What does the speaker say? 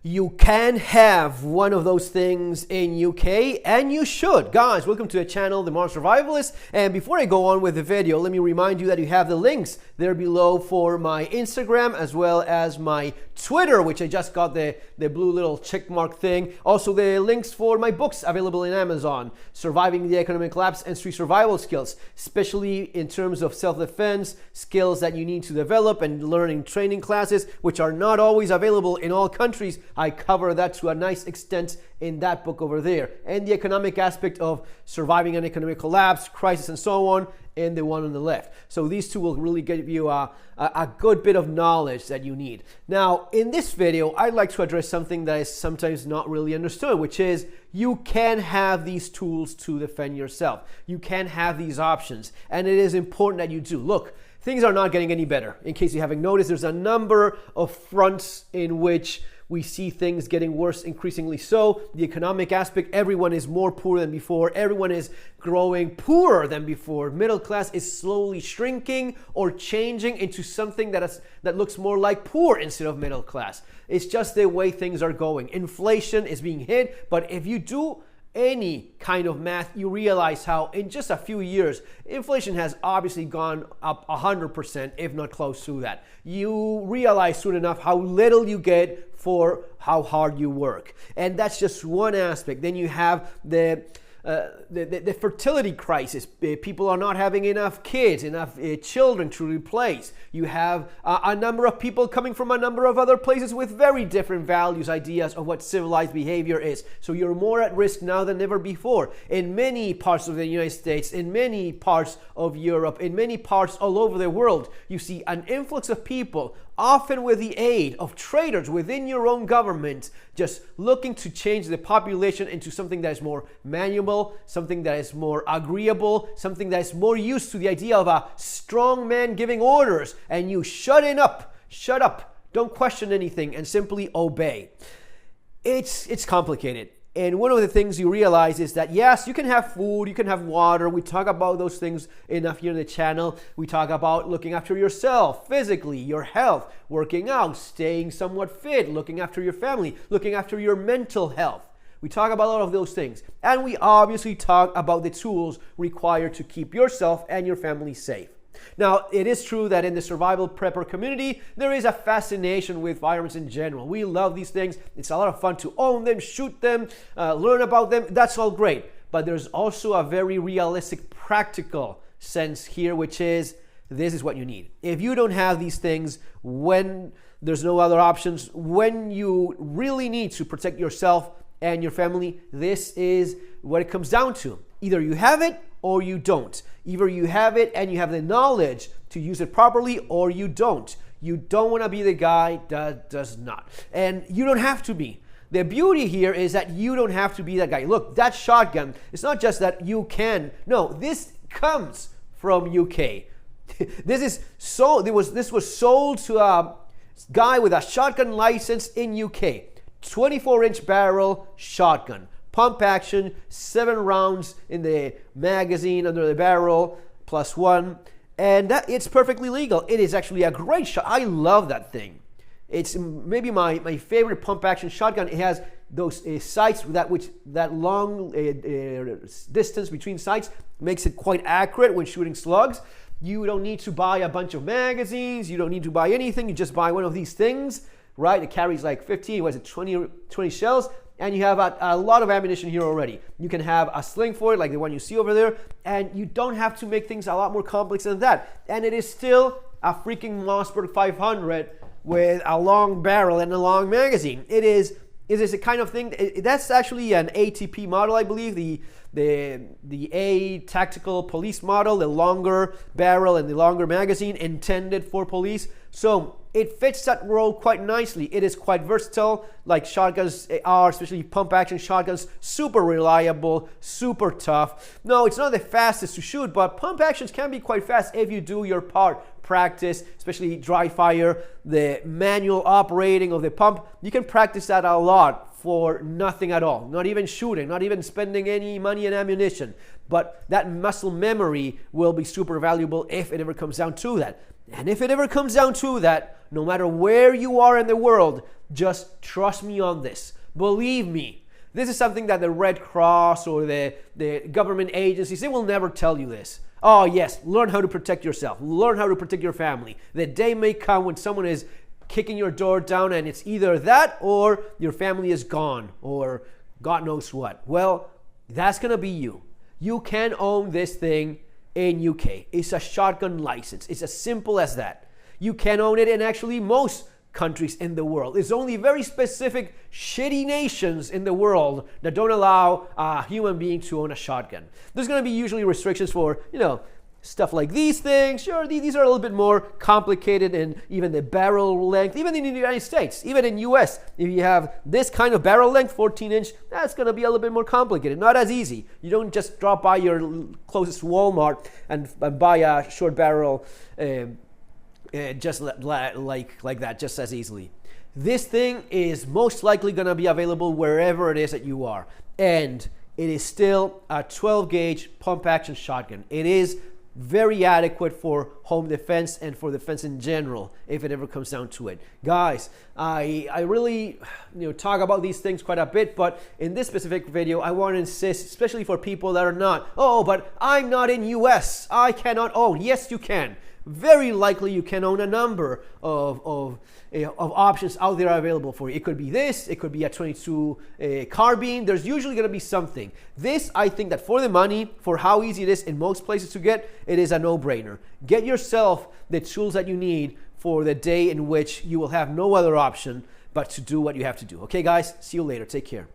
You can have one of those things in UK, and you should. Guys, welcome to the channel, The Modern Survivalist. And before I go on with the video, let me remind you that you have the links there below for my Instagram as well as my Twitter, which I just got the blue little check mark thing. Also, the links for my books available in Amazon, Surviving the Economic Collapse and Street Survival Skills, especially in terms of self-defense, skills that you need to develop and learn in training classes, which are not always available in all countries. I cover that to a nice extent in that book over there. And the economic aspect of surviving an economic collapse, crisis, and so on, and the one on the left. So these two will really give you a good bit of knowledge that you need. Now, in this video, I'd like to address something that is sometimes not really understood, which is you can have these tools to defend yourself. You can have these options, and it is important that you do. Look, things are not getting any better. In case you haven't noticed, there's a number of fronts in which we see things getting worse increasingly so. The economic aspect, everyone is more poor than before. Everyone is growing poorer than before. Middle class is slowly shrinking or changing into something that looks more like poor instead of middle class. It's just the way things are going. Inflation is being hit, but if you do any kind of math, you realize how in just a few years, inflation has obviously gone up 100%, if not close to that. You realize soon enough how little you get for how hard you work. And that's just one aspect. Then you have the fertility crisis. People are not having enough kids, enough children to replace. You have a number of people coming from a number of other places with very different values, ideas of what civilized behavior is. So you're more at risk now than ever before. In many parts of the United States, in many parts of Europe, in many parts all over the world, you see an influx of people, often with the aid of traitors within your own government, just looking to change the population into something that is more manual, something that is more agreeable, something that is more used to the idea of a strong man giving orders and you shut up, don't question anything and simply obey. It's complicated. And one of the things you realize is that, yes, you can have food, you can have water. We talk about those things enough here on the channel. We talk about looking after yourself physically, your health, working out, staying somewhat fit, looking after your family, looking after your mental health. We talk about all of those things. And we obviously talk about the tools required to keep yourself and your family safe. Now, it is true that in the survival prepper community, there is a fascination with firearms in general. We love these things. It's a lot of fun to own them, shoot them, learn about them. That's all great. But there's also a very realistic, practical sense here, which is this is what you need. If you don't have these things, when there's no other options, when you really need to protect yourself and your family, this is what it comes down to. Either you have it or you don't. Either you have it and you have the knowledge to use it properly, or you don't. You don't want to be the guy that does not. And you don't have to be. The beauty here is that you don't have to be that guy. Look, that shotgun, it's not just that you can. No, this comes from UK. This was sold to a guy with a shotgun license in UK. 24-inch barrel shotgun. Pump action, 7 rounds in the magazine under the barrel, +1. And it's perfectly legal. It is actually a great shot. I love that thing. It's maybe my favorite pump action shotgun. It has those sights, that long distance between sights makes it quite accurate when shooting slugs. You don't need to buy a bunch of magazines. You don't need to buy anything. You just buy one of these things, right? It carries like 20 shells. And you have a lot of ammunition here already. You can have a sling for it, like the one you see over there, and you don't have to make things a lot more complex than that. And it is still a freaking Mossberg 500 with a long barrel and a long magazine. It is a kind of thing, that's actually an ATP model, I believe, the A tactical police model, the longer barrel and the longer magazine intended for police. So it fits that role quite nicely. It is quite versatile, like shotguns are, especially pump action shotguns, super reliable, super tough. No, it's not the fastest to shoot, but pump actions can be quite fast if you do your part. Practice, especially dry fire, the manual operating of the pump. You can practice that a lot for nothing at all, not even shooting, not even spending any money and ammunition. But that muscle memory will be super valuable if it ever comes down to that. And if it ever comes down to that, no matter where you are in the world, just trust me on this. Believe me. This is something that the Red Cross or the government agencies, they will never tell you this. Oh yes, learn how to protect yourself. Learn how to protect your family. The day may come when someone is kicking your door down and it's either that or your family is gone or God knows what. Well, that's going to be you. You can own this thing in UK. It's a shotgun license. It's as simple as that. You can own it in actually most countries in the world. It's only very specific shitty nations in the world that don't allow a human being to own a shotgun. There's going to be usually restrictions for, stuff like these things. Sure, these are a little bit more complicated, and even the barrel length, even in the United States, even in US, if you have this kind of barrel length, 14-inch, that's going to be a little bit more complicated, not as easy. You don't just drop by your closest Walmart and buy a short barrel just like that, just as easily. This thing is most likely going to be available wherever it is that you are, and it is still a 12-gauge pump-action shotgun. It is very adequate for home defense and for defense in general, if it ever comes down to it. Guys, I really talk about these things quite a bit, but in this specific video, I want to insist, especially for people that are not, but I'm not in US, I cannot own. Yes, you can. Very likely you can own a number of options out there available for you. It could be this, it could be a 22 carbine. There's usually going to be something. This, I think that for the money, for how easy it is in most places to get, it is a no-brainer. Get yourself the tools that you need for the day in which you will have no other option but to do what you have to do. Okay, guys? See you later. Take care.